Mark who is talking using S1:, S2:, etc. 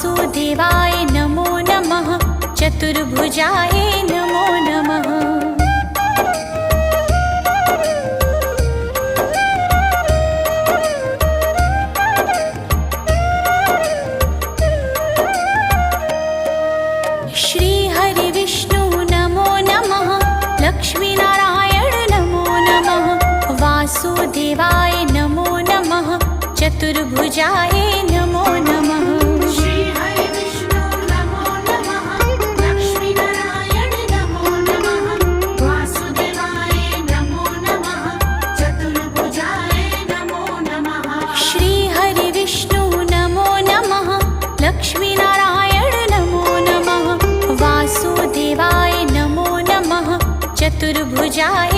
S1: वासुदेवाय नमो नमः। चतुर्भुजाय नमो नमः। श्री हरि विष्णु नमो नमः। लक्ष्मीनारायण नमो नमः। वासुदेवाय नमो नमः। चतुर्भुजाय नमो नमः।
S2: श्री हरि विष्णु नमो नमः। लक्ष्मीनारायण नमो नमः। वासुदेवाय नमो नमः। चतुर्भुजाय नमो नमः।
S1: श्री हरि विष्णु नमो नमः। लक्ष्मीनारायण नमो नमः। वासुदेवाय नमो नमः। चतुर्भुजाय